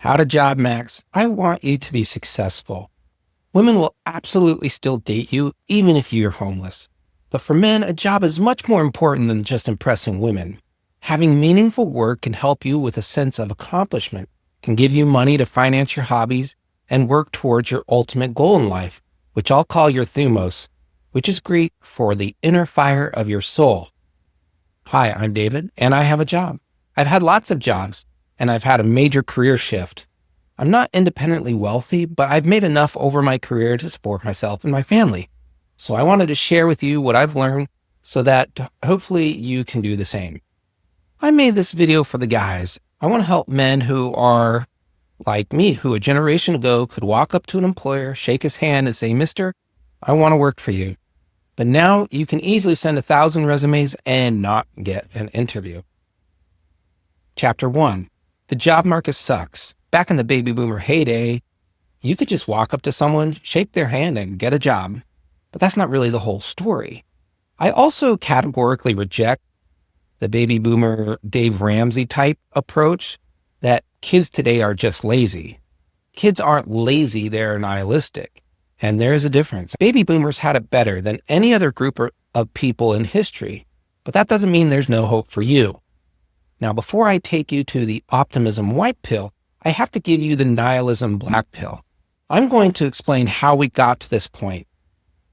How to job max. I want you to be successful. Women will absolutely still date you, even if you're homeless. But for men, a job is much more important than just impressing women. Having meaningful work can help you with a sense of accomplishment, can give you money to finance your hobbies, and work towards your ultimate goal in life, which I'll call your thumos, which is Greek for the inner fire of your soul. Hi, I'm David, and I have a job. I've had lots of jobs, and I've had a major career shift. I'm not independently wealthy, but I've made enough over my career to support myself and my family. So I wanted to share with you what I've learned so that hopefully you can do the same. I made this video for the guys. I want to help men who are like me, who a generation ago could walk up to an employer, shake his hand and say, "Mister, I want to work for you." But now you can easily send 1,000 resumes and not get an interview. Chapter 1. The job market sucks. Back in the baby boomer heyday, you could just walk up to someone, shake their hand, and get a job. But that's not really the whole story. I also categorically reject the baby boomer Dave Ramsey type approach that kids today are just lazy. Kids aren't lazy, they're nihilistic. And there is a difference. Baby boomers had it better than any other group of people in history, but that doesn't mean there's no hope for you. Now, before I take you to the optimism white pill, I have to give you the nihilism black pill. I'm going to explain how we got to this point.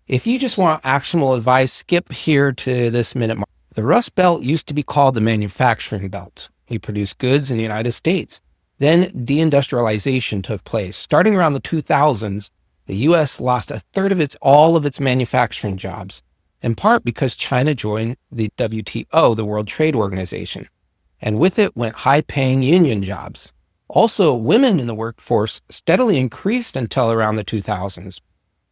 If you just want actionable advice, skip here to this minute mark. The Rust Belt used to be called the manufacturing belt. We produced goods in the United States. Then deindustrialization took place. Starting around the 2000s, the U.S. lost a third of all of its manufacturing jobs, in part because China joined the WTO, the World Trade Organization. And with it went high-paying union jobs. Also, women in the workforce steadily increased until around the 2000s.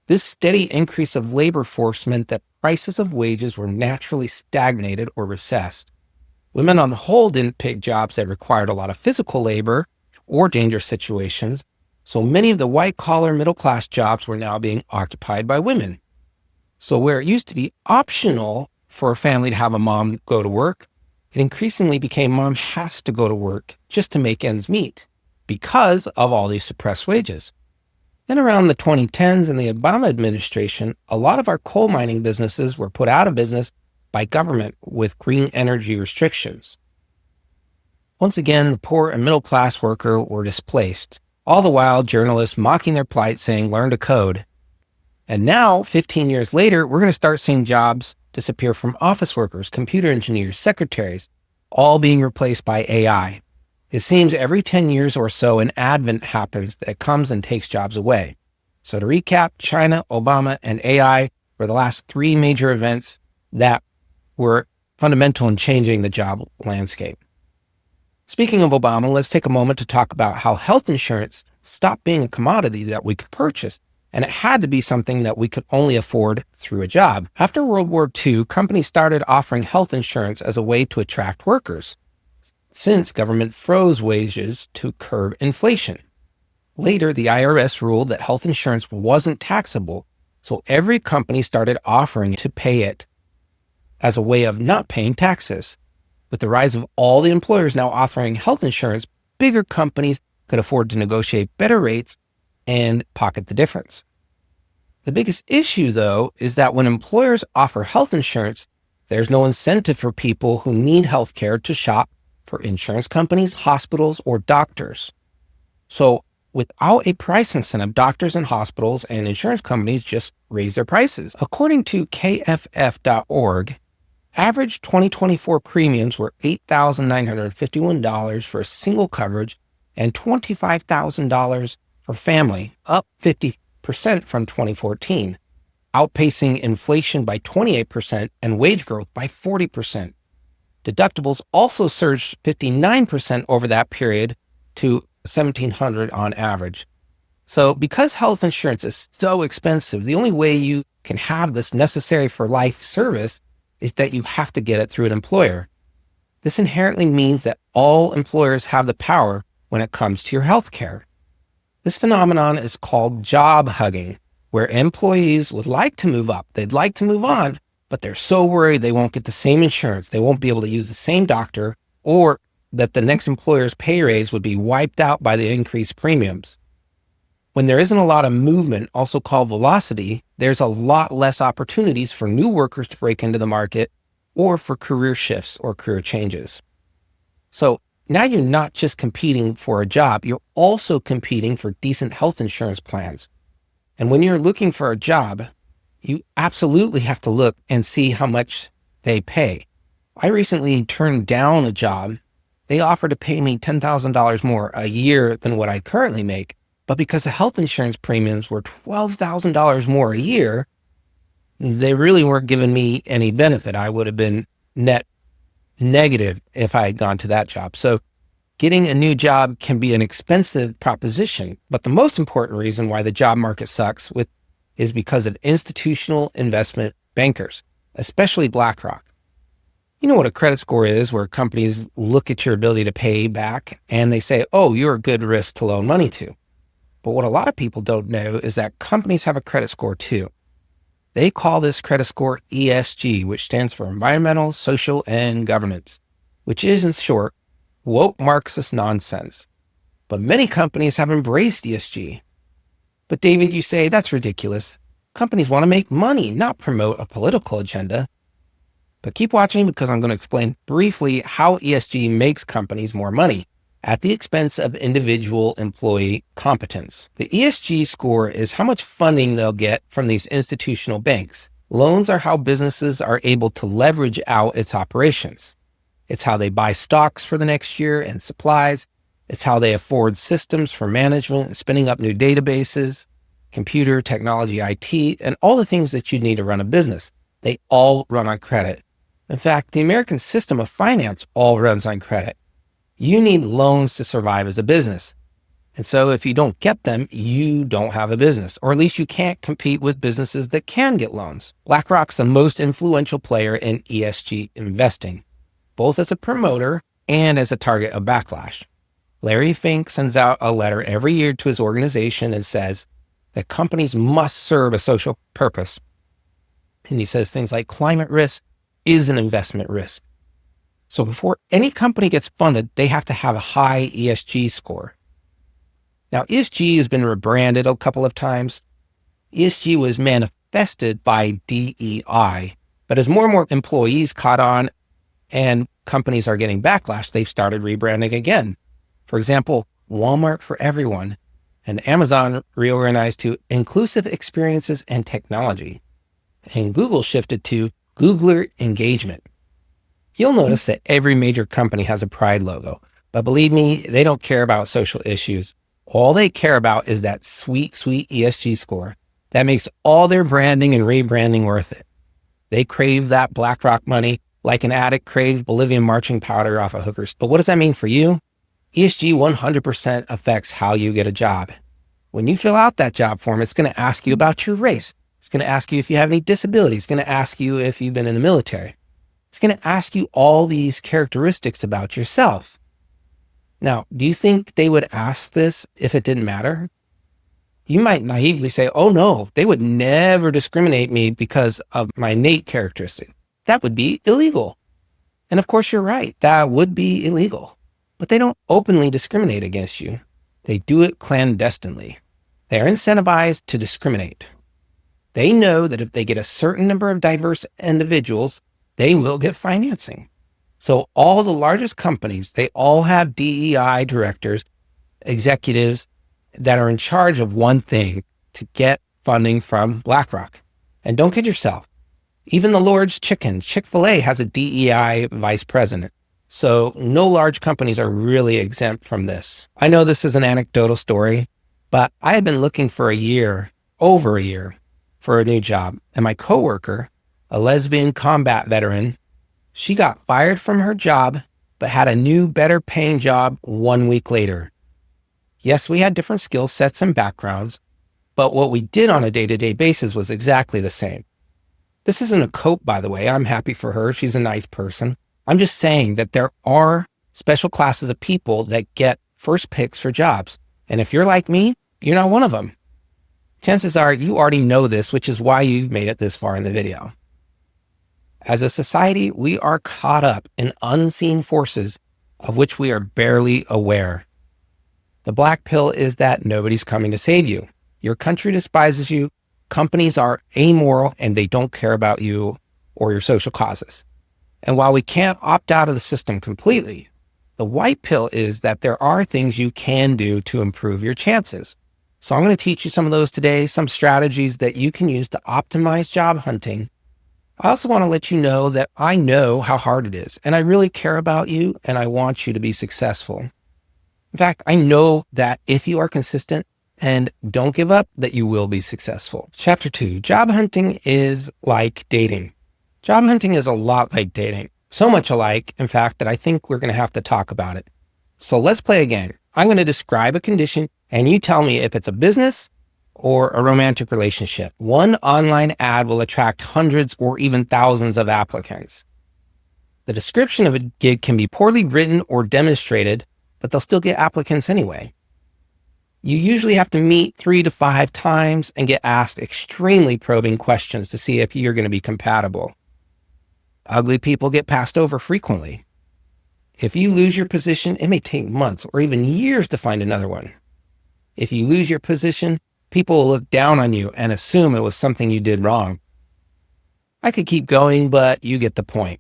This steady increase of labor force meant that prices of wages were naturally stagnated or recessed. Women on the whole didn't pick jobs that required a lot of physical labor or dangerous situations, so many of the white-collar middle-class jobs were now being occupied by women. So where it used to be optional for a family to have a mom go to work, it increasingly became mom has to go to work just to make ends meet because of all these suppressed wages. Then around the 2010s in the Obama administration, a lot of our coal mining businesses were put out of business by government with green energy restrictions. Once again, the poor and middle-class worker were displaced, all the while journalists mocking their plight saying, "Learn to code." And now, 15 years later, we're going to start seeing jobs disappear from office workers, computer engineers, secretaries, all being replaced by AI. It seems every 10 years or so an advent happens that comes and takes jobs away. So to recap, China, Obama, and AI were the last three major events that were fundamental in changing the job landscape. Speaking of Obama, let's take a moment to talk about how health insurance stopped being a commodity that we could purchase, and it had to be something that we could only afford through a job. After World War II, companies started offering health insurance as a way to attract workers, since government froze wages to curb inflation. Later, the IRS ruled that health insurance wasn't taxable, so every company started offering to pay it as a way of not paying taxes. With the rise of all the employers now offering health insurance, bigger companies could afford to negotiate better rates and pocket the difference. The biggest issue, though, is that when employers offer health insurance, there's no incentive for people who need health care to shop for insurance companies, hospitals, or doctors. So without a price incentive, doctors and hospitals and insurance companies just raise their prices. According to KFF.org, average 2024 premiums were $8,951 for a single coverage and $25,000 for family, up 50% from 2014, outpacing inflation by 28% and wage growth by 40%. Deductibles also surged 59% over that period to $1,700 on average. So because health insurance is so expensive, the only way you can have this necessary for life service is that you have to get it through an employer. This inherently means that all employers have the power when it comes to your health care. This phenomenon is called job hugging, where employees would like to move up, they'd like to move on, but they're so worried they won't get the same insurance, they won't be able to use the same doctor, or that the next employer's pay raise would be wiped out by the increased premiums. When there isn't a lot of movement, also called velocity, there's a lot less opportunities for new workers to break into the market or for career shifts or career changes. So now you're not just competing for a job, you're also competing for decent health insurance plans. And when you're looking for a job, you absolutely have to look and see how much they pay. I recently turned down a job. They offered to pay me $10,000 more a year than what I currently make. But because the health insurance premiums were $12,000 more a year, they really weren't giving me any benefit. I would have been net negative if I had gone to that job. So getting a new job can be an expensive proposition. But the most important reason why the job market sucks is because of institutional investment bankers, especially BlackRock. You know what a credit score is, where companies look at your ability to pay back and they say, oh, you're a good risk to loan money to. But what a lot of people don't know is that companies have a credit score too. They call this credit score ESG, which stands for environmental, social, and governance, which is, in short, woke Marxist nonsense. But many companies have embraced ESG. But David, you say, that's ridiculous. Companies want to make money, not promote a political agenda. But keep watching, because I'm going to explain briefly how ESG makes companies more money at the expense of individual employee competence. The ESG score is how much funding they'll get from these institutional banks. Loans are how businesses are able to leverage out its operations. It's how they buy stocks for the next year and supplies. It's how they afford systems for management, spinning up new databases, computer, technology, IT, and all the things that you need to run a business. They all run on credit. In fact, the American system of finance all runs on credit. You need loans to survive as a business. And so if you don't get them, you don't have a business, or at least you can't compete with businesses that can get loans. BlackRock's the most influential player in ESG investing, both as a promoter and as a target of backlash. Larry Fink sends out a letter every year to his organization and says that companies must serve a social purpose. And he says things like climate risk is an investment risk. So before any company gets funded, they have to have a high ESG score. Now, ESG has been rebranded a couple of times. ESG was manifested by DEI, but as more and more employees caught on and companies are getting backlash, they've started rebranding again. For example, Walmart for Everyone and Amazon reorganized to Inclusive Experiences and Technology, and Google shifted to Googler Engagement. You'll notice that every major company has a pride logo, but believe me, they don't care about social issues. All they care about is that sweet, sweet ESG score that makes all their branding and rebranding worth it. They crave that BlackRock money like an addict craves Bolivian marching powder off of hookers. But what does that mean for you? ESG 100% affects how you get a job. When you fill out that job form, it's going to ask you about your race. It's going to ask you if you have any disabilities. It's going to ask you if you've been in the military. It's going to ask you all these characteristics about yourself. Now, do you think they would ask this if it didn't matter? You might naively say, oh no, they would never discriminate me because of my innate characteristic. That would be illegal. And of course, you're right. That would be illegal. But they don't openly discriminate against you. They do it clandestinely. They are incentivized to discriminate. They know that if they get a certain number of diverse individuals, they will get financing. So all the largest companies, they all have DEI directors, executives that are in charge of one thing: to get funding from BlackRock. And don't kid yourself. Even the Lord's Chicken, Chick-fil-A, has a DEI vice president. So no large companies are really exempt from this. I know this is an anecdotal story, but I had been looking for over a year, for a new job. And my coworker, a lesbian combat veteran, she got fired from her job, but had a new, better paying job 1 week later. Yes, we had different skill sets and backgrounds, but what we did on a day-to-day basis was exactly the same. This isn't a cope, by the way. I'm happy for her. She's a nice person. I'm just saying that there are special classes of people that get first picks for jobs. And if you're like me, you're not one of them. Chances are you already know this, which is why you've made it this far in the video. As a society, we are caught up in unseen forces of which we are barely aware. The black pill is that nobody's coming to save you. Your country despises you, companies are amoral, and they don't care about you or your social causes. And while we can't opt out of the system completely, the white pill is that there are things you can do to improve your chances. So I'm going to teach you some of those today, some strategies that you can use to optimize job hunting. I also want to let you know that I know how hard it is, and I really care about you, and I want you to be successful. In fact, I know that if you are consistent and don't give up, that you will be successful. Chapter 2, job hunting is like dating. Job hunting is a lot like dating. So much alike, in fact, that I think we're going to have to talk about it. So let's play a game. I'm going to describe a condition, and you tell me if it's a business or a romantic relationship. One online ad will attract hundreds or even thousands of applicants. The description of a gig can be poorly written or demonstrated, but they'll still get applicants anyway. You usually have to meet 3 to 5 times and get asked extremely probing questions to see if you're going to be compatible. Ugly people get passed over frequently. If you lose your position, it may take months or even years to find another one. If you lose your position, people will look down on you and assume it was something you did wrong. I could keep going, but you get the point.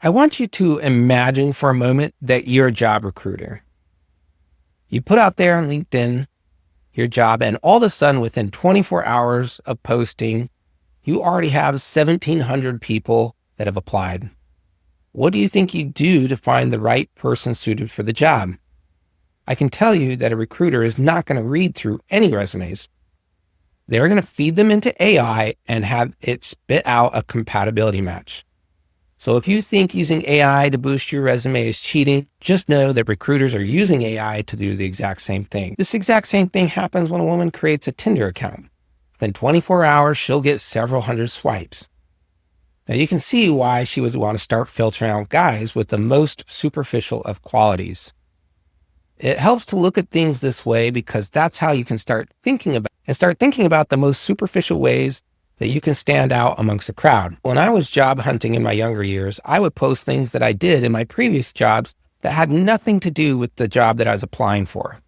I want you to imagine for a moment that you're a job recruiter. You put out there on LinkedIn your job, and all of a sudden, within 24 hours of posting, you already have 1,700 people that have applied. What do you think you do to find the right person suited for the job? I can tell you that a recruiter is not going to read through any resumes. They're going to feed them into AI and have it spit out a compatibility match. So if you think using AI to boost your resume is cheating, just know that recruiters are using AI to do the exact same thing. This exact same thing happens when a woman creates a Tinder account. Within 24 hours, she'll get several hundred swipes. Now you can see why she would want to start filtering out guys with the most superficial of qualities. It helps to look at things this way because that's how you can start thinking about the most superficial ways that you can stand out amongst the crowd. When I was job hunting in my younger years, I would post things that I did in my previous jobs that had nothing to do with the job that I was applying for.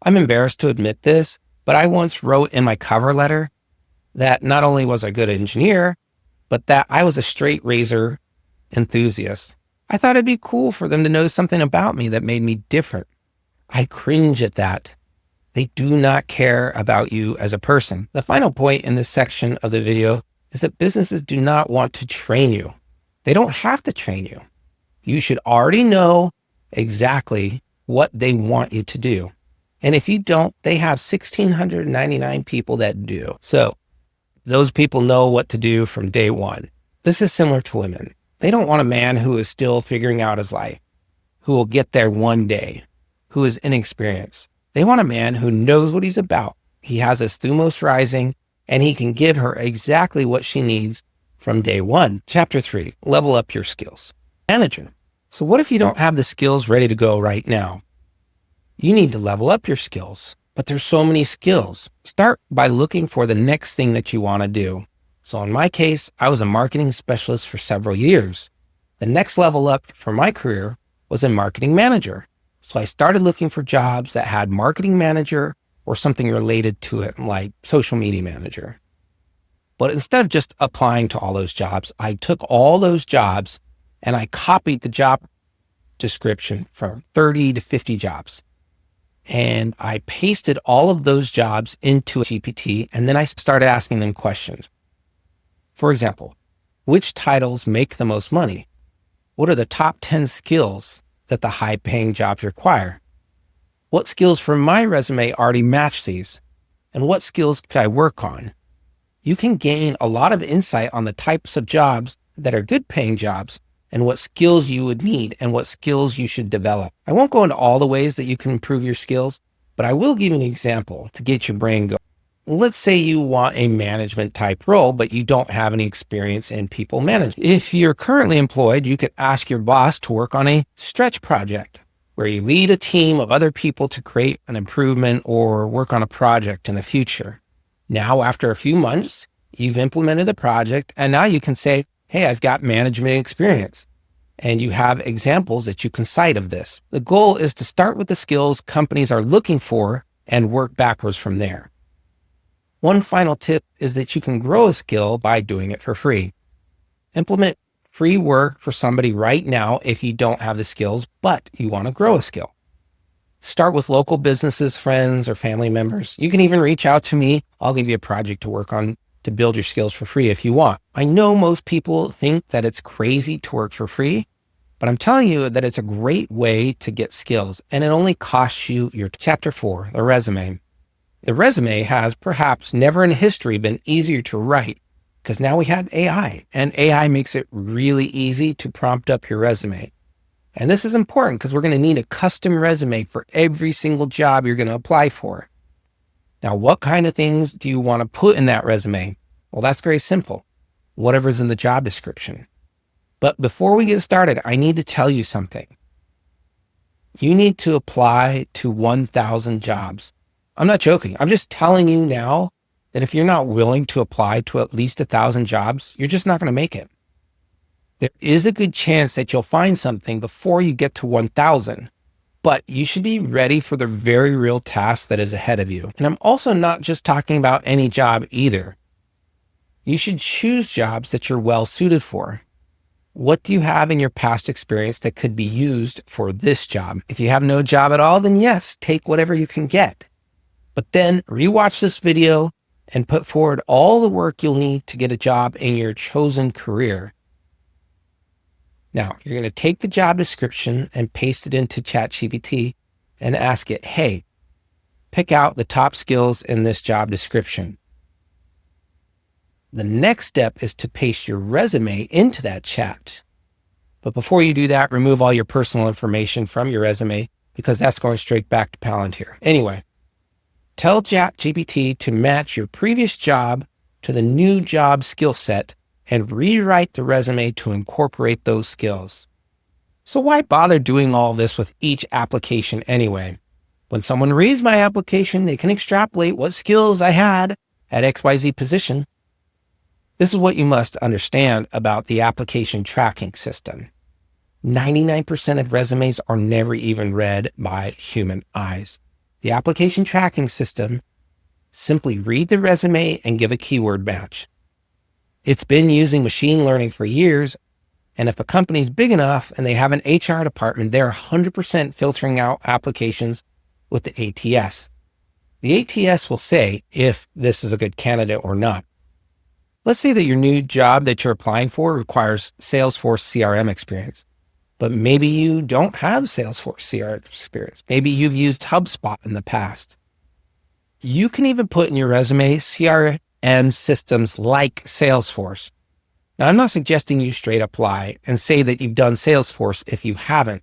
I'm embarrassed to admit this, but I once wrote in my cover letter that not only was I a good engineer, but that I was a straight razor enthusiast. I thought it'd be cool for them to know something about me that made me different. I cringe at that. They do not care about you as a person. The final point in this section of the video is that businesses do not want to train you. They don't have to train you. You should already know exactly what they want you to do. And if you don't, they have 1,699 people that do. So those people know what to do from day one. This is similar to women. They don't want a man who is still figuring out his life, who will get there one day, who is inexperienced. They want a man who knows what he's about. He has his thumos rising, and he can give her exactly what she needs from day one. Chapter 3, level up your skills. Manager. So what if you don't have the skills ready to go right now? You need to level up your skills, but there's so many skills. Start by looking for the next thing that you want to do. So in my case, I was a marketing specialist for several years. The next level up for my career was a marketing manager. So I started looking for jobs that had marketing manager or something related to it, like social media manager. But instead of just applying to all those jobs, I took all those jobs and I copied the job description from 30 to 50 jobs. And I pasted all of those jobs into a GPT, and then I started asking them questions. For example, which titles make the most money? What are the top 10 skills that the high-paying jobs require? What skills from my resume already match these? And what skills could I work on? You can gain a lot of insight on the types of jobs that are good-paying jobs and what skills you would need and what skills you should develop. I won't go into all the ways that you can improve your skills, but I will give you an example to get your brain going. Let's say you want a management type role, but you don't have any experience in people management. If you're currently employed, you could ask your boss to work on a stretch project where you lead a team of other people to create an improvement or work on a project in the future. Now, after a few months, you've implemented the project, and now you can say, hey, I've got management experience. and you have examples that you can cite of this. The goal is to start with the skills companies are looking for and work backwards from there. One final tip is that you can grow a skill by doing it for free. Implement free work for somebody right now if you don't have the skills, but you want to grow a skill. Start with local businesses, friends, or family members. You can even reach out to me. I'll give you a project to work on to build your skills for free if you want. I know most people think that it's crazy to work for free, but I'm telling you that it's a great way to get skills, and it only costs you your Chapter 4, the resume. The resume has perhaps never in history been easier to write because now we have AI, and AI makes it really easy to prompt up your resume. And this is important because we're going to need a custom resume for every single job you're going to apply for. Now, what kind of things do you want to put in that resume? Well, that's very simple. Whatever's in the job description. But before we get started, I need to tell you something. You need to apply to 1,000 jobs. I'm not joking. I'm just telling you now that if you're not willing to apply to at least 1,000 jobs, you're just not going to make it. There is a good chance that you'll find something before you get to 1,000, but you should be ready for the very real task that is ahead of you. And I'm also not just talking about any job either. You should choose jobs that you're well suited for. What do you have in your past experience that could be used for this job? If you have no job at all, then yes, take whatever you can get. But then rewatch this video and put forward all the work you'll need to get a job in your chosen career. Now, you're going to take the job description and paste it into ChatGPT and ask it, hey, pick out the top skills in this job description. The next step is to paste your resume into that chat. But before you do that, remove all your personal information from your resume because that's going straight back to Palantir. Anyway, tell ChatGPT to match your previous job to the new job skill set and rewrite the resume to incorporate those skills. So why bother doing all this with each application anyway? When someone reads my application, they can extrapolate what skills I had at XYZ position. This is what you must understand about the application tracking system. 99% of resumes are never even read by human eyes. The application tracking system simply read the resume and give a keyword match. It's been using machine learning for years, and if a company is big enough and they have an HR department, they're 100% filtering out applications with the ATS. The ATS will say if this is a good candidate or not. Let's say that your new job that you're applying for requires Salesforce CRM experience, but maybe you don't have Salesforce CRM experience. Maybe you've used HubSpot in the past. You can even put in your resume CRM systems like Salesforce. Now, I'm not suggesting you straight up lie and say that you've done Salesforce if you haven't.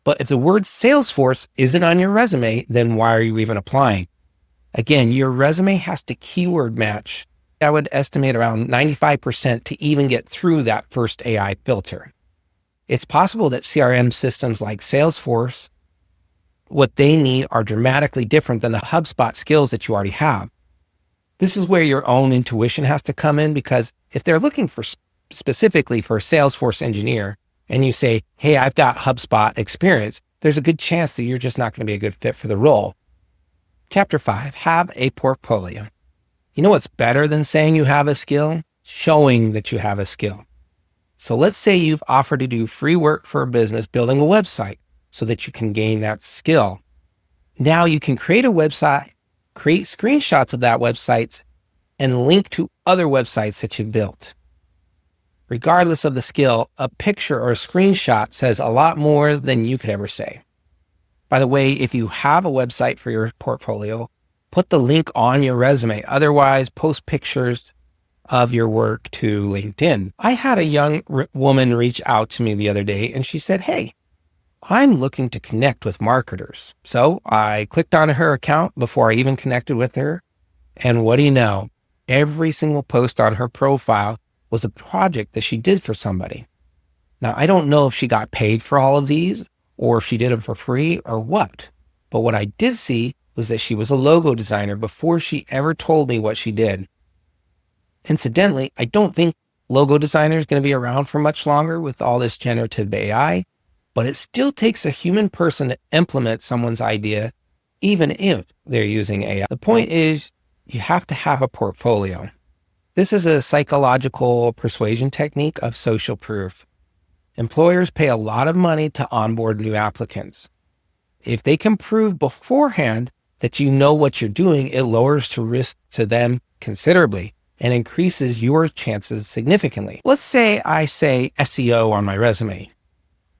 But if the word Salesforce isn't on your resume, then why are you even applying? Again, your resume has to keyword match. I would estimate around 95% to even get through that first AI filter. It's possible that CRM systems like Salesforce, what they need are dramatically different than the HubSpot skills that you already have. This is where your own intuition has to come in, because if they're looking for specifically for a Salesforce engineer and you say, hey, I've got HubSpot experience, there's a good chance that you're just not going to be a good fit for the role. Chapter 5, have a portfolio. You know what's better than saying you have a skill? Showing that you have a skill. So let's say you've offered to do free work for a business building a website so that you can gain that skill. Now you can create a website, create screenshots of that website, and link to other websites that you've built. Regardless of the skill, a picture or a screenshot says a lot more than you could ever say. By the way, if you have a website for your portfolio, put the link on your resume. Otherwise, post pictures of your work to LinkedIn. I had a young woman reach out to me the other day and she said, hey, I'm looking to connect with marketers. So I clicked on her account before I even connected with her. And what do you know? Every single post on her profile was a project that she did for somebody. Now, I don't know if she got paid for all of these or if she did them for free or what. But what I did see was that she was a logo designer before she ever told me what she did. Incidentally, I don't think Logo designer is going to be around for much longer with all this generative AI, but it still takes a human person to implement someone's idea, even if they're using AI. The point is, you have to have a portfolio. This is a psychological persuasion technique of social proof. Employers pay a lot of money to onboard new applicants. If they can prove beforehand that you know what you're doing, it lowers the risk to them considerably and increases your chances significantly. Let's say I say SEO on my resume.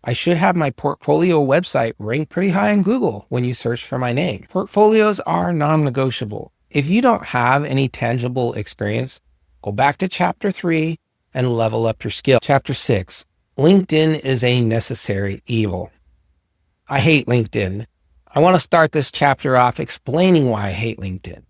I should have my portfolio website rank pretty high in Google when you search for my name. Portfolios are non-negotiable. If you don't have any tangible experience, go back to chapter 3 and level up your skill. Chapter 6, LinkedIn is a necessary evil. I hate LinkedIn. I want to start this chapter off explaining why I hate LinkedIn.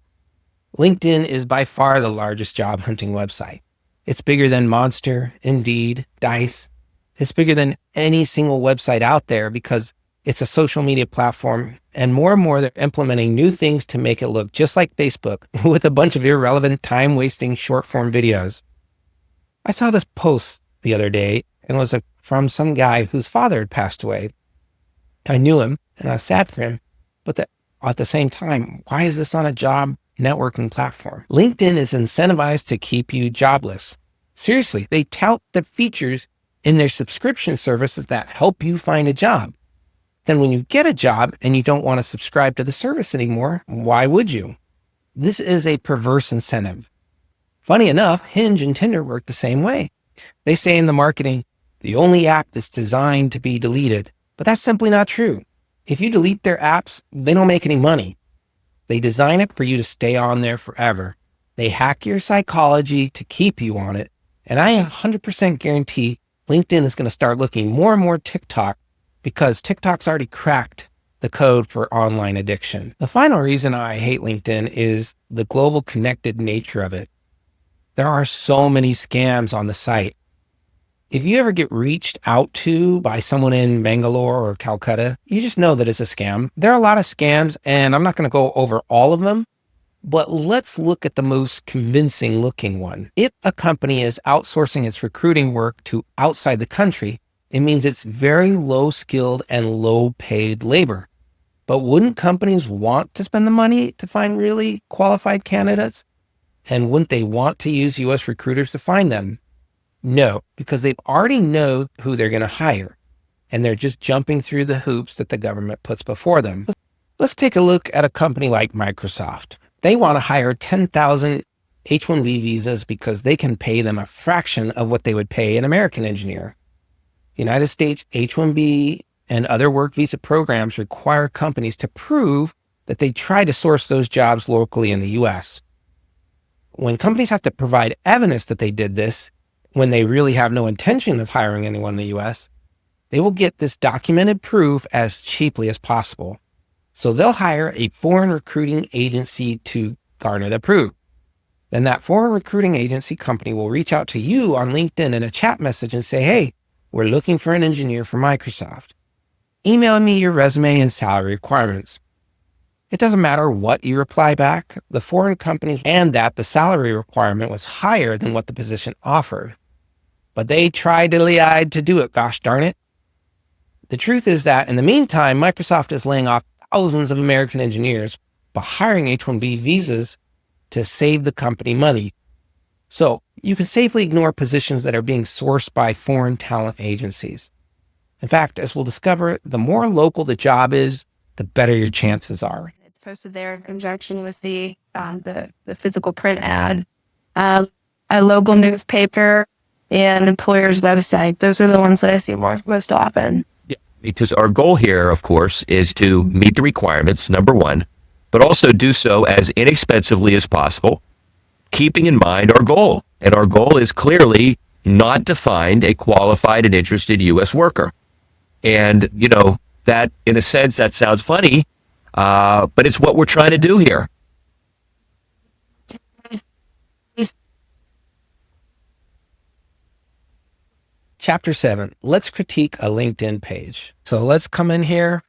LinkedIn is by far the largest job hunting website. It's bigger than Monster, Indeed, Dice. It's bigger than any single website out there because it's a social media platform, and more they're implementing new things to make it look just like Facebook with a bunch of irrelevant, time-wasting short-form videos. I saw this post the other day and it was from some guy whose father had passed away. I knew him and I was sad for him, but at the same time, why is this on a job networking platform? LinkedIn is incentivized to keep you jobless. Seriously, they tout the features in their subscription services that help you find a job. Then when you get a job and you don't want to subscribe to the service anymore, why would you? This is a perverse incentive. Funny enough, Hinge and Tinder work the same way. They say in the marketing, the only app that's designed to be deleted, but that's simply not true. If you delete their apps, they don't make any money. They design it for you to stay on there forever. They hack your psychology to keep you on it. And I 100% guarantee LinkedIn is going to start looking more and more TikTok because TikTok's already cracked the code for online addiction. The final reason I hate LinkedIn is the global connected nature of it. There are so many scams on the site. If you ever get reached out to by someone in Bangalore or Calcutta, you just know that it's a scam. There are a lot of scams, and I'm not going to go over all of them, but let's look at the most convincing looking one. If a company is outsourcing its recruiting work to outside the country, it means it's very low skilled and low paid labor. But wouldn't companies want to spend the money to find really qualified candidates? And wouldn't they want to use US recruiters to find them? No, because they already know who they're going to hire, and they're just jumping through the hoops that the government puts before them. Let's take a look at a company like Microsoft. They want to hire 10,000 H-1B visas because they can pay them a fraction of what they would pay an American engineer. United States H-1B and other work visa programs require companies to prove that they try to source those jobs locally in the US. When companies have to provide evidence that they did this, when they really have no intention of hiring anyone in the US, they will get this documented proof as cheaply as possible. So they'll hire a foreign recruiting agency to garner the proof. Then that foreign recruiting agency company will reach out to you on LinkedIn in a chat message and say, hey, we're looking for an engineer for Microsoft. Email me your resume and salary requirements. It doesn't matter what you reply back, the foreign company, and that the salary requirement was higher than what the position offered. But they tried to do it, gosh darn it. The truth is that in the meantime, Microsoft is laying off thousands of American engineers by hiring H-1B visas to save the company money. So you can safely ignore positions that are being sourced by foreign talent agencies. In fact, as we'll discover, the more local the job is, the better your chances are. It's posted there in conjunction with the physical print ad, a local newspaper, and employer's website. Those are the ones that I see most often. Yeah, because our goal here, of course, is to meet the requirements, number one, but also do so as inexpensively as possible, keeping in mind our goal. And our goal is clearly not to find a qualified and interested U.S. worker. And, you know, that, in a sense, that sounds funny, but it's what we're trying to do here. Chapter 7, let's critique a LinkedIn page. So let's come in here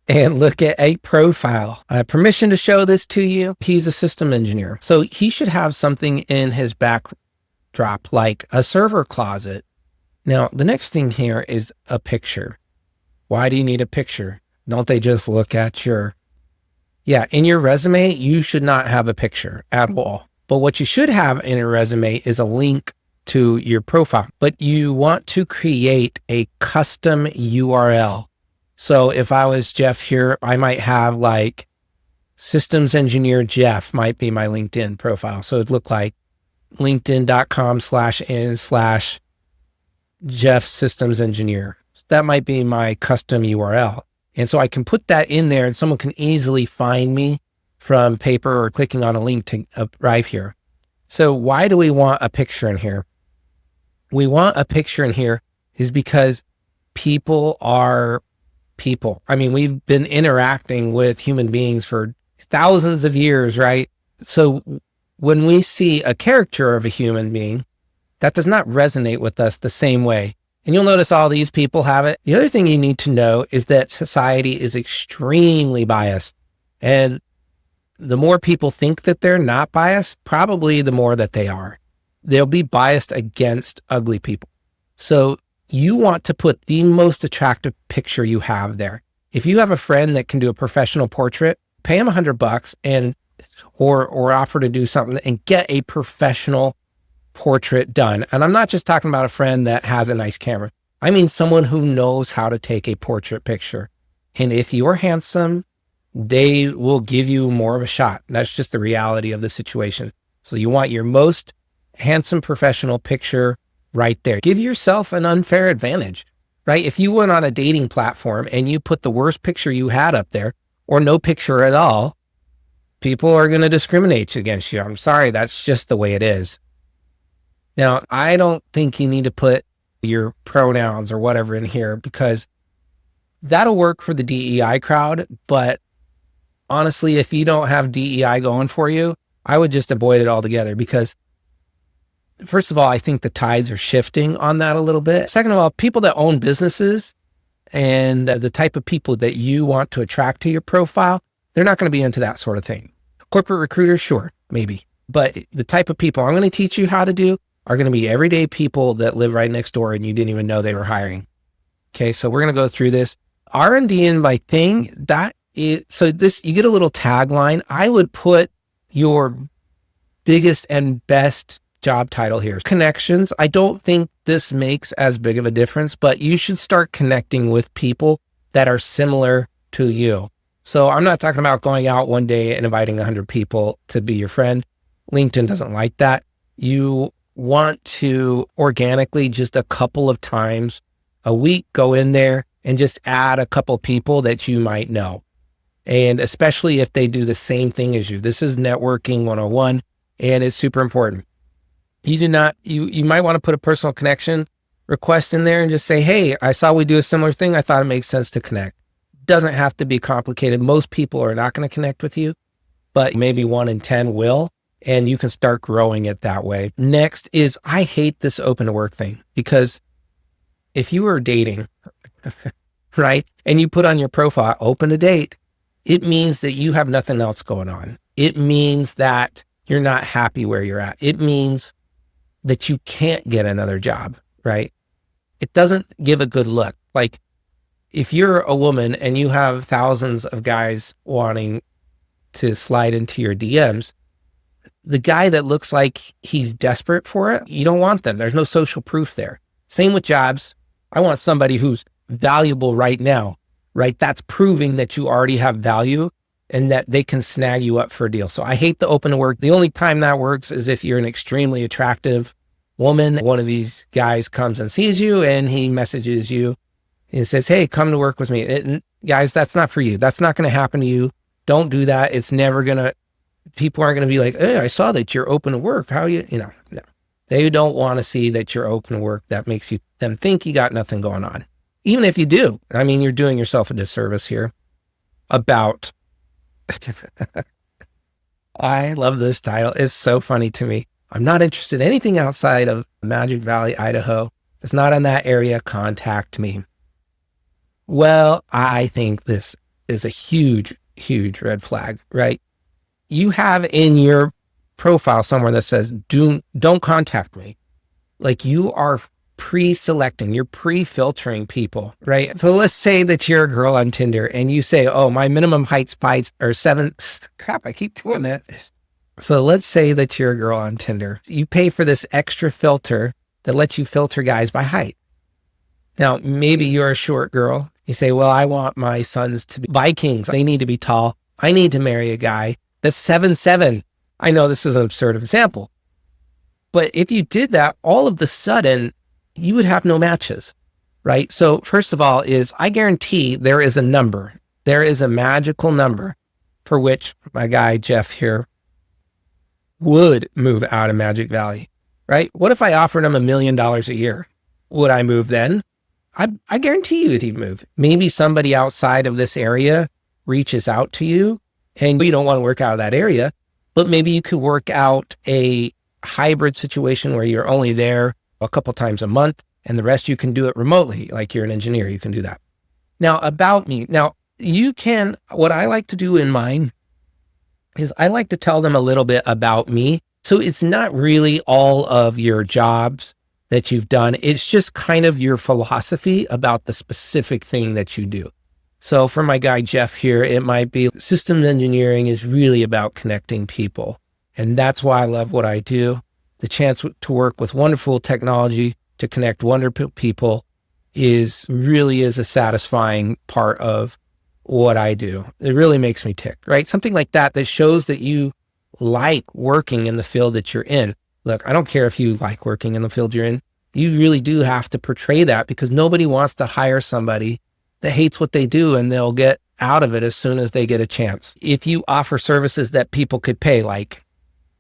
and look at a profile. I have permission to show this to you. He's a system engineer. So he should have something in his back backdrop like a server closet. Now, the next thing here is a picture. Why do you need a picture? Don't they just look at in your resume, you should not have a picture at all. But what you should have in a resume is a link to your profile. But you want to create a custom URL. So if I was Jeff here, I might have like systems engineer Jeff might be my LinkedIn profile. So it'd look like linkedin.com/Jeff systems engineer. That might be my custom URL. And so I can put that in there and someone can easily find me from paper or clicking on a link to arrive here. So why do we want a picture in here? We want a picture in here is because people are people. I mean, we've been interacting with human beings for thousands of years, right? So when we see a caricature of a human being, that does not resonate with us the same way. And you'll notice all these people have it. The other thing you need to know is that society is extremely biased. And the more people think that they're not biased, probably the more that they are. They'll be biased against ugly people. So you want to put the most attractive picture you have there. If you have a friend that can do a professional portrait, pay him $100 and or offer to do something and get a professional portrait done. And I'm not just talking about a friend that has a nice camera. I mean someone who knows how to take a portrait picture. And if you're handsome, they will give you more of a shot. That's just the reality of the situation. So you want your most handsome professional picture right there. Give yourself an unfair advantage, right? If you went on a dating platform and you put the worst picture you had up there or no picture at all, people are going to discriminate against you. I'm sorry. That's just the way it is. Now, I don't think you need to put your pronouns or whatever in here because that'll work for the DEI crowd. But honestly, if you don't have DEI going for you, I would just avoid it altogether because first of all, I think the tides are shifting on that a little bit. Second of all, people that own businesses and the type of people that you want to attract to your profile, they're not going to be into that sort of thing. Corporate recruiters, sure, maybe. But the type of people I'm going to teach you how to do are going to be everyday people that live right next door and you didn't even know they were hiring. Okay, so we're going to go through this. R&D and my thing, so this, you get a little tagline. I would put your biggest and best job title here. Connections. I don't think this makes as big of a difference, but you should start connecting with people that are similar to you. So I'm not talking about going out one day and inviting 100 people to be your friend. LinkedIn doesn't like that. You want to organically just a couple of times a week go in there and just add a couple people that you might know. And especially if they do the same thing as you. This is networking 101 and it's super important. You might want to put a personal connection request in there and just say, hey, I saw we do a similar thing. I thought it makes sense to connect. Doesn't have to be complicated. Most people are not going to connect with you, but maybe 1 in 10 will. And you can start growing it that way. Next is, I hate this open to work thing because if you were dating, right, and you put on your profile open to date, it means that you have nothing else going on. It means that you're not happy where you're at. It means that you can't get another job, right? It doesn't give a good look. Like if you're a woman and you have thousands of guys wanting to slide into your DMs, the guy that looks like he's desperate for it, you don't want them. There's no social proof there. Same with jobs. I want somebody who's valuable right now, right? That's proving that you already have value and that they can snag you up for a deal. So I hate the open to work. The only time that works is if you're an extremely attractive woman. One of these guys comes and sees you and he messages you and says, hey, come to work with me. Guys, that's not for you. That's not going to happen to you. Don't do that. It's never going to. People aren't going to be like, hey, I saw that you're open to work. How no. They don't want to see that you're open to work. That makes them think you got nothing going on. Even if you do, I mean, you're doing yourself a disservice here. I love this title. It's so funny to me. I'm not interested in anything outside of Magic Valley, Idaho. It's not in that area. Contact me. Well, I think this is a huge, huge red flag, right? You have in your profile somewhere that says, don't contact me. Like you are pre-selecting, you're pre-filtering people, right? So let's say that you're a girl on Tinder and you say, oh, my minimum height's 5 or 7. Crap, I keep doing that. So let's say that you're a girl on Tinder. You pay for this extra filter that lets you filter guys by height. Now, maybe you're a short girl. You say, well, I want my sons to be Vikings. They need to be tall. I need to marry a guy that's 7'7". I know this is an absurd example, but if you did that, all of the sudden you would have no matches, right? So first of all I guarantee there is a number. There is a magical number for which my guy, Jeff here, would move out of Magic Valley, right? What if I offered him $1 million a year? Would I move then? I guarantee you he'd move. Maybe somebody outside of this area reaches out to you and you don't want to work out of that area, but maybe you could work out a hybrid situation where you're only there a couple times a month and the rest you can do it remotely. Like you're an engineer, you can do that. Now about me. Now what I like to do in mine is I like to tell them a little bit about me. So it's not really all of your jobs that you've done. It's just kind of your philosophy about the specific thing that you do. So for my guy, Jeff here, it might be systems engineering is really about connecting people. And that's why I love what I do. The chance to work with wonderful technology to connect wonderful people really is a satisfying part of what I do. It really makes me tick, right? Something like that shows that you like working in the field that you're in. Look, I don't care if you like working in the field you're in. You really do have to portray that because nobody wants to hire somebody that hates what they do and they'll get out of it as soon as they get a chance. If you offer services that people could pay, like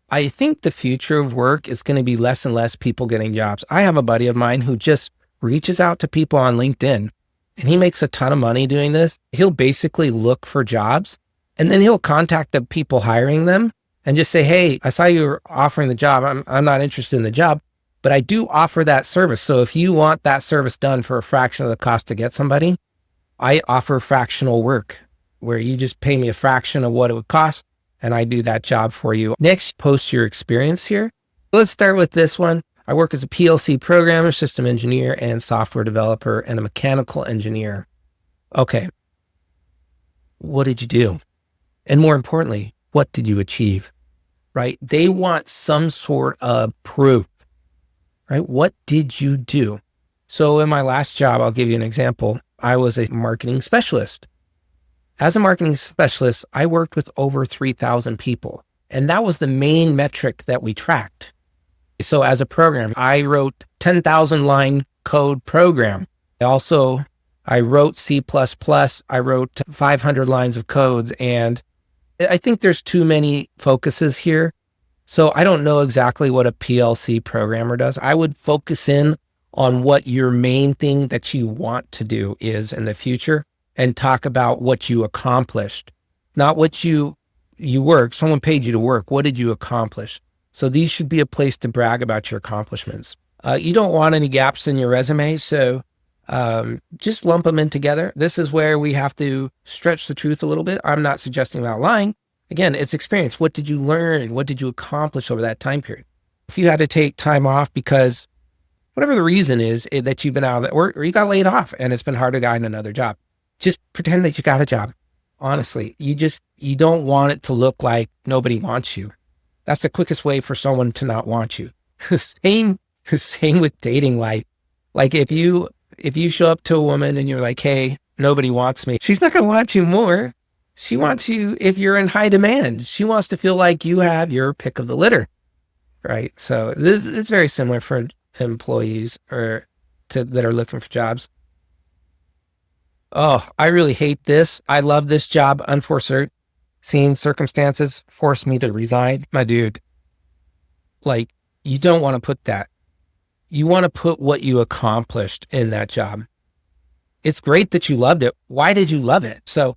I think the future of work is going to be less and less people getting jobs. I have a buddy of mine who just reaches out to people on LinkedIn and he makes a ton of money doing this. He'll basically look for jobs and then he'll contact the people hiring them and just say, hey, I saw you were offering the job. I'm not interested in the job, but I do offer that service. So if you want that service done for a fraction of the cost to get somebody, I offer fractional work where you just pay me a fraction of what it would cost and I do that job for you. Next, post your experience here. Let's start with this one. I work as a PLC programmer, system engineer, and software developer, and a mechanical engineer. Okay. What did you do? And more importantly, what did you achieve? Right? They want some sort of proof, right? What did you do? So in my last job, I'll give you an example. I was a marketing specialist. As a marketing specialist, I worked with over 3,000 people, and that was the main metric that we tracked. So as a program, I wrote 10,000 line code program. I wrote C++. I wrote 500 lines of codes, and I think there's too many focuses here. So I don't know exactly what a PLC programmer does. I would focus in on what your main thing that you want to do is in the future and talk about what you accomplished, not what you worked. Someone paid you to work. What did you accomplish? So these should be a place to brag about your accomplishments. You don't want any gaps in your resume, so just lump them in together. This is where we have to stretch the truth a little bit. I'm not suggesting about lying. Again, it's experience. What did you learn? What did you accomplish over that time period? If you had to take time off because whatever the reason is that you've been out of that work or you got laid off and it's been hard to find another job, just pretend that you got a job. Honestly, you don't want it to look like nobody wants you. That's the quickest way for someone to not want you. Same with dating life. Like if you show up to a woman and you're like, hey, nobody wants me, she's not going to want you more. She wants you if you're in high demand. She wants to feel like you have your pick of the litter, right? So it's very similar for employees that are looking for jobs. Oh, I really hate this. I love this job. Unforeseen circumstances forced me to resign. My dude, like you don't want to put that. You want to put what you accomplished in that job. It's great that you loved it. Why did you love it? So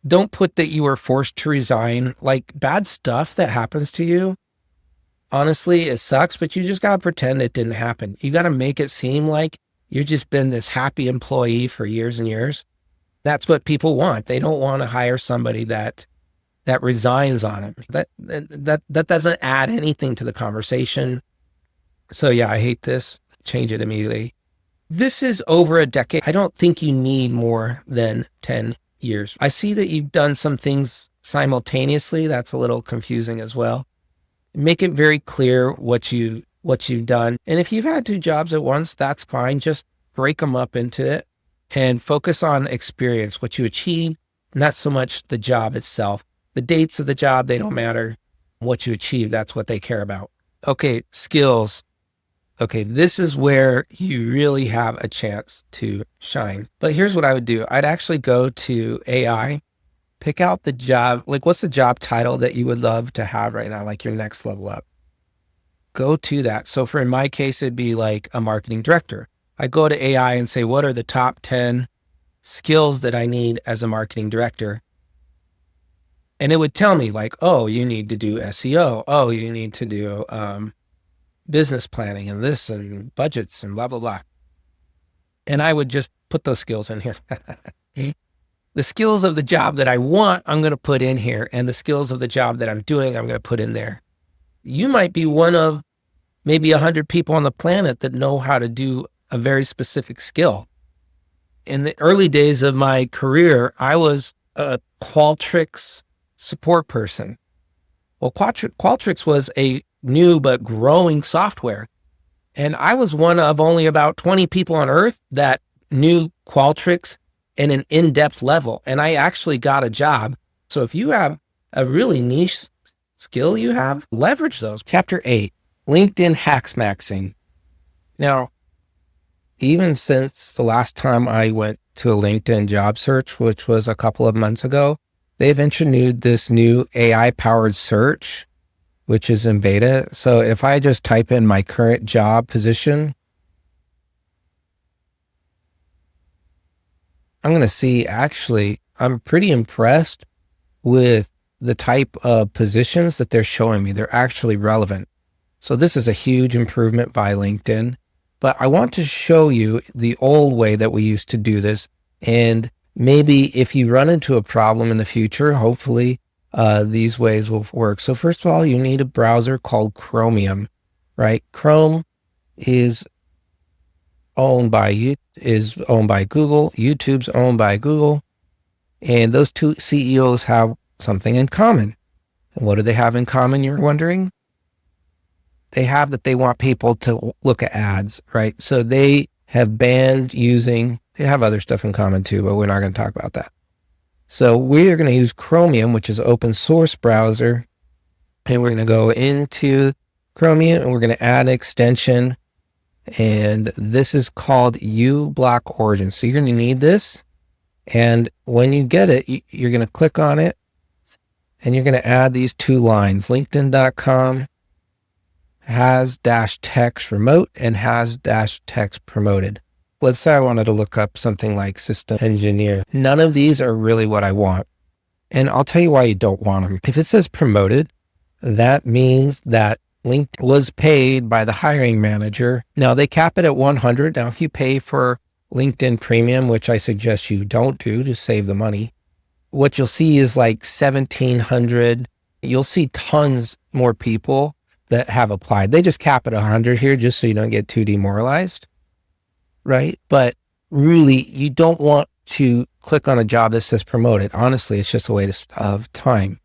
don't put that you were forced to resign. Like bad stuff that happens to you, honestly, it sucks, but you just got to pretend it didn't happen. You got to make it seem like you've just been this happy employee for years and years. That's what people want. They don't want to hire somebody that resigns on them. That doesn't add anything to the conversation. So yeah, I hate this. Change it immediately. This is over a decade. I don't think you need more than 10 years. I see that you've done some things simultaneously. That's a little confusing as well. Make it very clear what you've done. And if you've had 2 jobs at once, that's fine. Just break them up into it and focus on experience, what you achieved, not so much the job itself. The dates of the job, they don't matter. What you achieve, that's what they care about. Okay, skills. Okay, this is where you really have a chance to shine. But here's what I would do. I'd actually go to AI, pick out the job, like what's the job title that you would love to have right now, like your next level up. Go to that. So for in my case, it'd be like a marketing director. I go to AI and say, what are the top 10 skills that I need as a marketing director? And it would tell me like, oh, you need to do SEO. Oh, you need to do business planning and this and budgets and blah, blah, blah. And I would just put those skills in here. The skills of the job that I want, I'm going to put in here. And the skills of the job that I'm doing, I'm going to put in there. You might be one of maybe 100 people on the planet that know how to do a very specific skill. In the early days of my career, I was a Qualtrics support person. Well, Qualtrics was a new but growing software. And I was one of only about 20 people on earth that knew Qualtrics in an in-depth level. And I actually got a job. So if you have a really niche skill you have, leverage those. Chapter 8, LinkedIn Hax Maxxing. Now, even since the last time I went to a LinkedIn job search, which was a couple of months ago, they've introduced this new AI-powered search, which is in beta. So if I just type in my current job position, I'm going to see, actually, I'm pretty impressed with the type of positions that they're showing me. They're actually relevant. So this is a huge improvement by LinkedIn, but I want to show you the old way that we used to do this. And maybe if you run into a problem in the future, hopefully these ways will work. So first of all, you need a browser called Chromium, right? Chrome is owned by Google. YouTube's owned by Google. And those 2 CEOs have something in common. And what do they have in common, you're wondering? They have that they want people to look at ads, right? So they have banned using, they have other stuff in common too, but we're not going to talk about that. So we are going to use Chromium, which is an open source browser. And we're going to go into Chromium and we're going to add an extension. And this is called uBlock Origin. So you're going to need this. And when you get it, you're going to click on it and you're going to add these 2 lines, linkedin.com has-text remote and has-text promoted. Let's say I wanted to look up something like system engineer. None of these are really what I want. And I'll tell you why you don't want them. If it says promoted, that means that LinkedIn was paid by the hiring manager. Now they cap it at 100. Now, if you pay for LinkedIn Premium, which I suggest you don't do to save the money, what you'll see is like 1,700. You'll see tons more people that have applied. They just cap it 100 here just so you don't get too demoralized, right? But really, you don't want to click on a job that says promoted. Honestly, it's just a waste of time.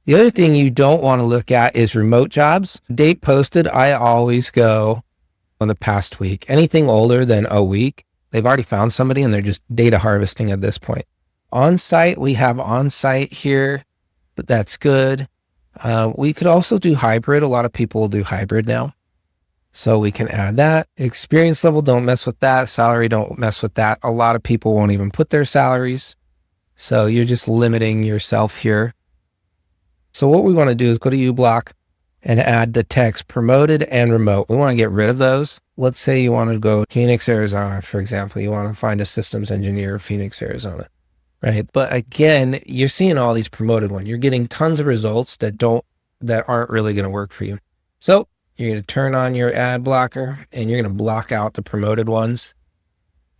The other thing you don't want to look at is remote jobs. Date posted, I always go on the past week. Anything older than a week, they've already found somebody and they're just data harvesting at this point. On-site, we have on-site here, but that's good. We could also do hybrid. A lot of people will do hybrid now. So we can add that. Experience level, don't mess with that. Salary, don't mess with that. A lot of people won't even put their salaries. So you're just limiting yourself here. So what we want to do is go to uBlock and add the text promoted and remote. We want to get rid of those. Let's say you want to go Phoenix, Arizona, for example. You want to find a systems engineer in Phoenix, Arizona, right? But again, you're seeing all these promoted ones. You're getting tons of results that aren't really going to work for you. So you're going to turn on your ad blocker and you're going to block out the promoted ones.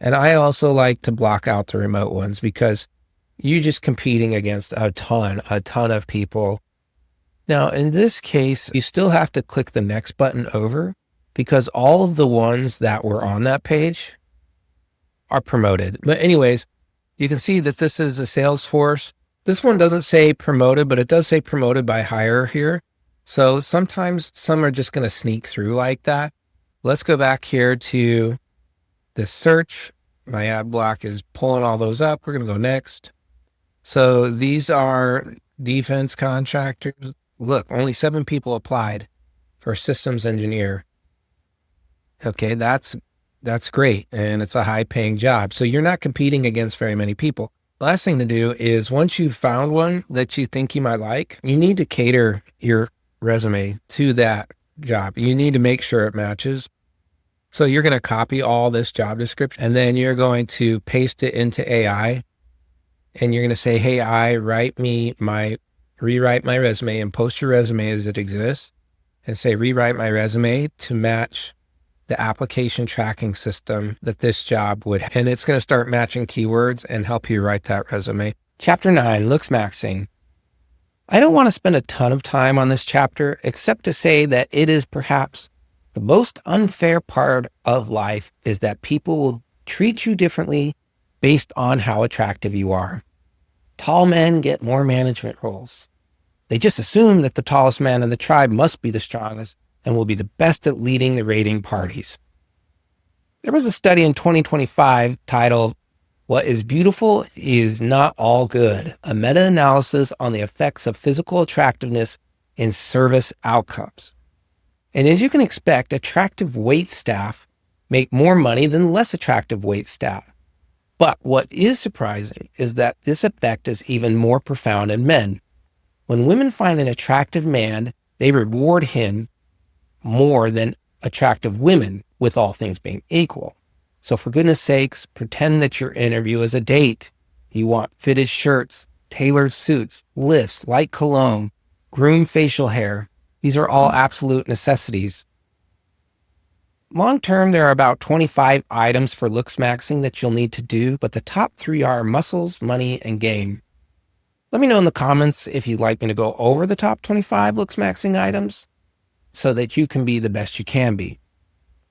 And I also like to block out the remote ones because you're just competing against a ton of people. Now, in this case, you still have to click the next button over because all of the ones that were on that page are promoted. But anyways, you can see that this is a Salesforce. This one doesn't say promoted, but it does say promoted by hire here. So sometimes some are just going to sneak through like that. Let's go back here to this search. My ad block is pulling all those up. We're going to go next. So these are defense contractors. Look, only 7 people applied for a systems engineer. Okay, that's great. And it's a high paying job. So you're not competing against very many people. Last thing to do is once you've found one that you think you might like, you need to cater your resume to that job. You need to make sure it matches. So you're going to copy all this job description and then you're going to paste it into AI and you're going to say, hey, rewrite my resume and post your resume as it exists and say, rewrite my resume to match the application tracking system that this job would have. And it's going to start matching keywords and help you write that resume. Chapter 9, Looks Maxxing. I don't want to spend a ton of time on this chapter, except to say that it is perhaps the most unfair part of life is that people will treat you differently based on how attractive you are. Tall men get more management roles. They just assume that the tallest man in the tribe must be the strongest and will be the best at leading the raiding parties. There was a study in 2025 titled, What is Beautiful is Not All Good, a meta-analysis on the effects of physical attractiveness in service outcomes. And as you can expect, attractive wait staff make more money than less attractive wait staff. But what is surprising is that this effect is even more profound in men. When women find an attractive man, they reward him more than attractive women, with all things being equal. So for goodness sakes, pretend that your interview is a date. You want fitted shirts, tailored suits, lifts, light cologne, groomed facial hair. These are all absolute necessities. Long term, there are about 25 items for looks maxing that you'll need to do, but the top 3 are muscles, money, and game. Let me know in the comments if you'd like me to go over the top 25 looks maxing items so that you can be the best you can be.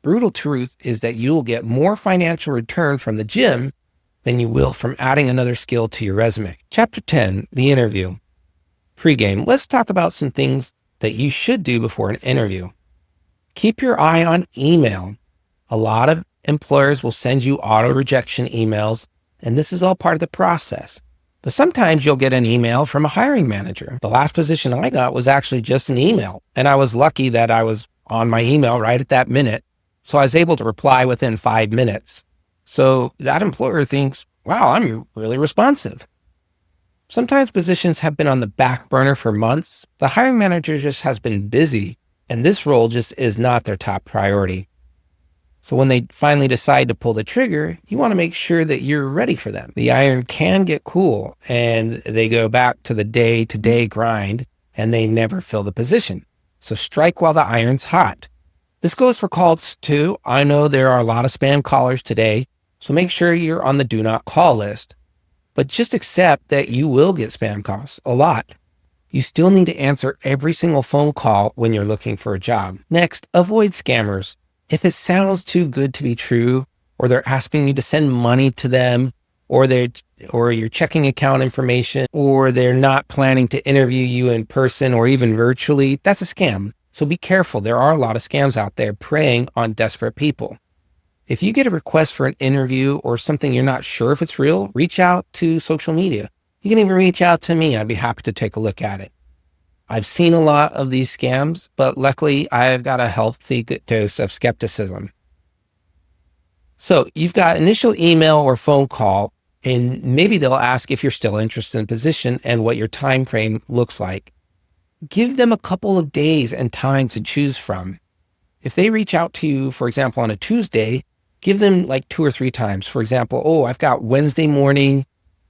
Brutal truth is that you'll get more financial return from the gym than you will from adding another skill to your resume. Chapter 10, the interview. Pre-game. Let's talk about some things that you should do before an interview. Keep your eye on email. A lot of employers will send you auto rejection emails, and this is all part of the process. But sometimes you'll get an email from a hiring manager. The last position I got was actually just an email, and I was lucky that I was on my email right at that minute, so I was able to reply within 5 minutes. So that employer thinks, wow, I'm really responsive. Sometimes positions have been on the back burner for months. The hiring manager just has been busy, and this role just is not their top priority. So when they finally decide to pull the trigger, you want to make sure that you're ready for them. The iron can get cool, and they go back to the day-to-day grind, and they never fill the position. So strike while the iron's hot. This goes for calls too. I know there are a lot of spam callers today, so make sure you're on the do not call list. But just accept that you will get spam calls, a lot. You still need to answer every single phone call when you're looking for a job. Next, avoid scammers. If it sounds too good to be true, or they're asking you to send money to them, or your checking account information, or they're not planning to interview you in person or even virtually, that's a scam. So be careful. There are a lot of scams out there preying on desperate people. If you get a request for an interview or something you're not sure if it's real, reach out to social media. You can even reach out to me. I'd be happy to take a look at it. I've seen a lot of these scams, but luckily I've got a healthy dose of skepticism. So you've got initial email or phone call, and maybe they'll ask if you're still interested in the position and what your time frame looks like. Give them a couple of days and time to choose from. If they reach out to you, for example, on a Tuesday, give them like 2 or 3 times. For example, I've got Wednesday morning,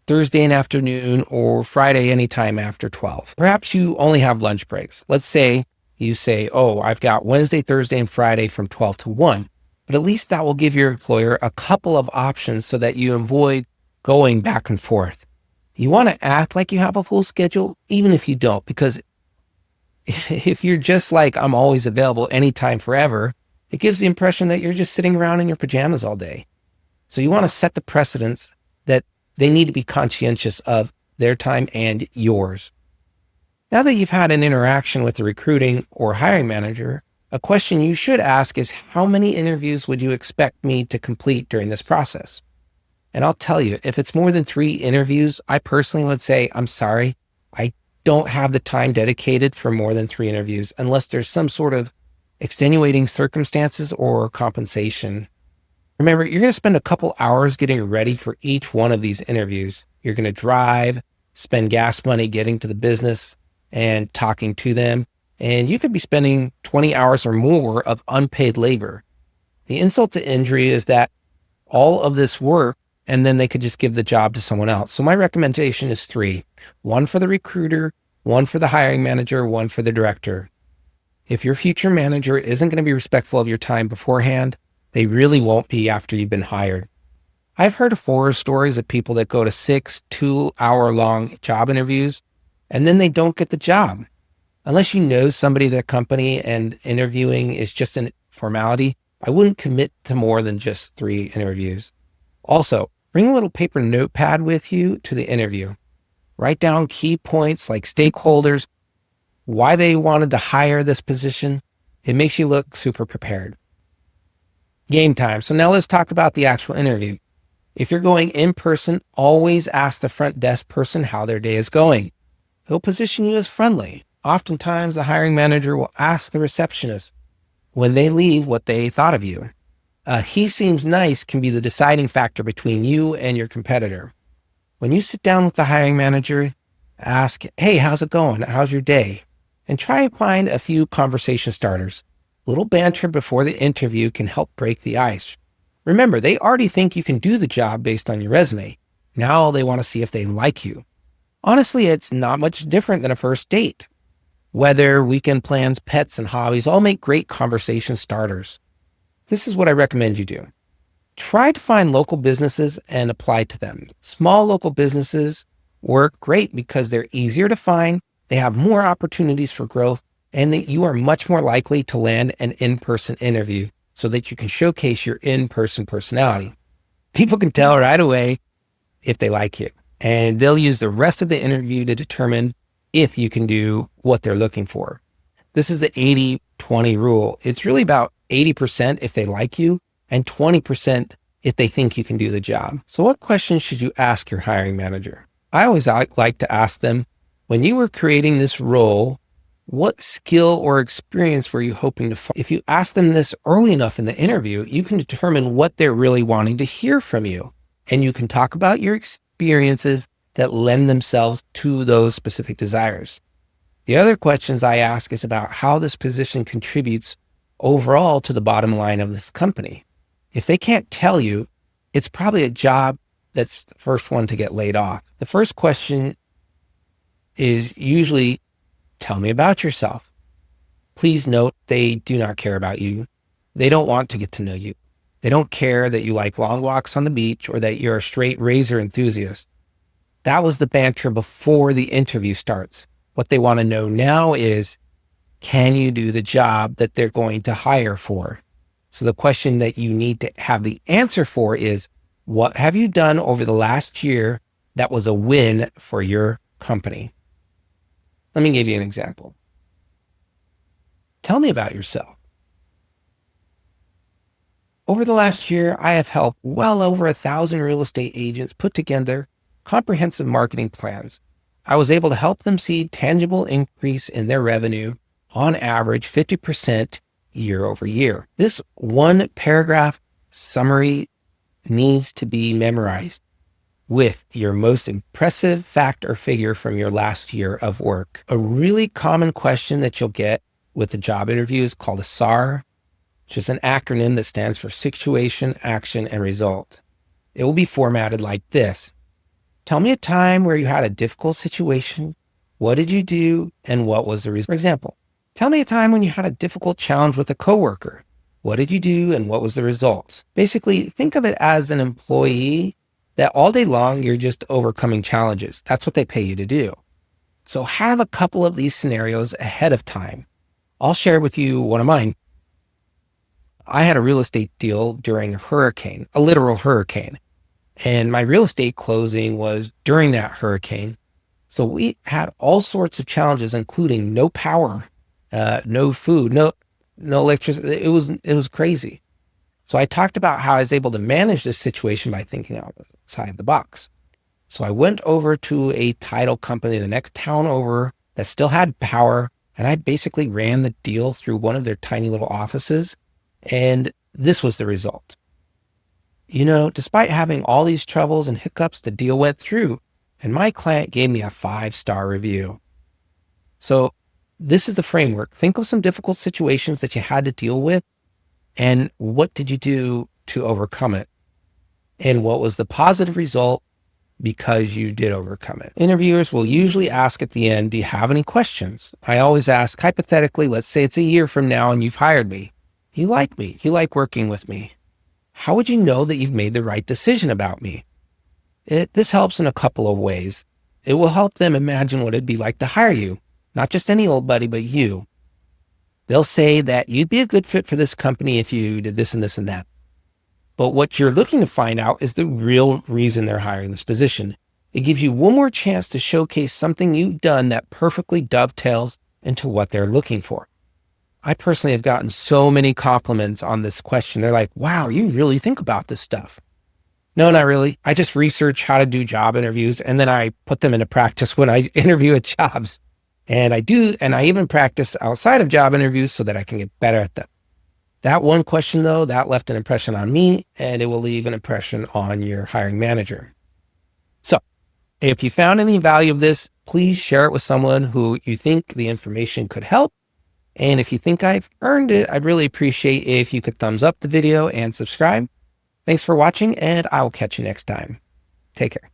Thursday and afternoon, or Friday anytime after 12. Perhaps you only have lunch breaks. Let's say you say, I've got Wednesday, Thursday, and Friday from 12 to 1. But at least that will give your employer a couple of options so that you avoid going back and forth. You want to act like you have a full schedule, even if you don't, because if you're just like, I'm always available anytime forever, It gives the impression that you're just sitting around in your pajamas all day. So you want to set the precedence that they need to be conscientious of their time and yours. Now that you've had an interaction with the recruiting or hiring manager, a question you should ask is, how many interviews would you expect me to complete during this process? And I'll tell you, if it's more than 3 interviews, I personally would say, I'm sorry, I don't have the time dedicated for more than 3 interviews unless there's some sort of extenuating circumstances or compensation. Remember, you're going to spend a couple hours getting ready for each one of these interviews. You're going to drive, spend gas money getting to the business and talking to them, and you could be spending 20 hours or more of unpaid labor. The insult to injury is that all of this work, and then they could just give the job to someone else. So my recommendation is 3, 1 for the recruiter, 1 for the hiring manager, 1 for the director. If your future manager isn't going to be respectful of your time beforehand, they really won't be after you've been hired. I've heard of horror stories of people that go to 6 2-hour-long job interviews, and then they don't get the job. Unless you know somebody at that company and interviewing is just a formality, I wouldn't commit to more than just 3 interviews. Also, bring a little paper notepad with you to the interview. Write down key points like stakeholders, why they wanted to hire this position. It makes you look super prepared. Game time. So now let's talk about the actual interview. If you're going in person, always ask the front desk person how their day is going. He'll position you as friendly. Oftentimes, the hiring manager will ask the receptionist when they leave what they thought of you. He seems nice can be the deciding factor between you and your competitor. When you sit down with the hiring manager, ask, hey, how's it going? How's your day? And try to find a few conversation starters. A little banter before the interview can help break the ice. Remember, they already think you can do the job based on your resume. Now they want to see if they like you. Honestly, it's not much different than a first date. Weather, weekend plans, pets, and hobbies all make great conversation starters. This is what I recommend you do. Try to find local businesses and apply to them. Small local businesses work great because they're easier to find, they have more opportunities for growth, and that you are much more likely to land an in-person interview so that you can showcase your in-person personality. People can tell right away if they like you, and they'll use the rest of the interview to determine if you can do what they're looking for. This is the 80-20 rule. It's really about 80% if they like you and 20% if they think you can do the job. So what questions should you ask your hiring manager? I always like to ask them, when you were creating this role, what skill or experience were you hoping to find? If you ask them this early enough in the interview, you can determine what they're really wanting to hear from you. And you can talk about your experiences that lend themselves to those specific desires. The other questions I ask is about how this position contributes overall to the bottom line of this company. If they can't tell you, it's probably a job that's the first one to get laid off. The first question is usually, tell me about yourself. Please note, they do not care about you. They don't want to get to know you. They don't care that you like long walks on the beach or that you're a straight razor enthusiast. That was the banter before the interview starts. What they want to know now is, can you do the job that they're going to hire for? So the question that you need to have the answer for is, what have you done over the last year that was a win for your company? Let me give you an example. Tell me about yourself. Over the last year, I have helped well over 1,000 real estate agents put together comprehensive marketing plans. I was able to help them see tangible increase in their revenue, on average 50% year over year. This one paragraph summary needs to be memorized with your most impressive fact or figure from your last year of work. A really common question that you'll get with the job interview is called a SAR, which is an acronym that stands for situation, action, and result. It will be formatted like this. Tell me a time where you had a difficult situation. What did you do and what was the result? For example, tell me a time when you had a difficult challenge with a coworker. What did you do and what was the results? Basically, think of it as an employee that all day long you're just overcoming challenges. That's what they pay you to do. So have a couple of these scenarios ahead of time. I'll share with you one of mine. I had a real estate deal during a hurricane, a literal hurricane. And my real estate closing was during that hurricane. So we had all sorts of challenges, including no power, no food, no electricity. It was crazy. So I talked about how I was able to manage this situation by thinking outside the box. So I went over to a title company the next town over that still had power, and I basically ran the deal through one of their tiny little offices, and this was the result. Despite having all these troubles and hiccups, the deal went through, and my client gave me a 5-star review. So this is the framework. Think of some difficult situations that you had to deal with, and what did you do to overcome it? And what was the positive result because you did overcome it? Interviewers will usually ask at the end, do you have any questions? I always ask, hypothetically, let's say it's a year from now and you've hired me. You like me. You like working with me. How would you know that you've made the right decision about me? This helps in a couple of ways. It will help them imagine what it'd be like to hire you, not just any old buddy, but you. They'll say that you'd be a good fit for this company if you did this and this and that. But what you're looking to find out is the real reason they're hiring this position. It gives you one more chance to showcase something you've done that perfectly dovetails into what they're looking for. I personally have gotten so many compliments on this question. They're like, wow, you really think about this stuff. No, not really. I just research how to do job interviews, and then I put them into practice when I interview at jobs. And I even practice outside of job interviews so that I can get better at them. That one question, though, that left an impression on me, and it will leave an impression on your hiring manager. So if you found any value of this, please share it with someone who you think the information could help. And if you think I've earned it, I'd really appreciate if you could thumbs up the video and subscribe. Thanks for watching, and I will catch you next time. Take care.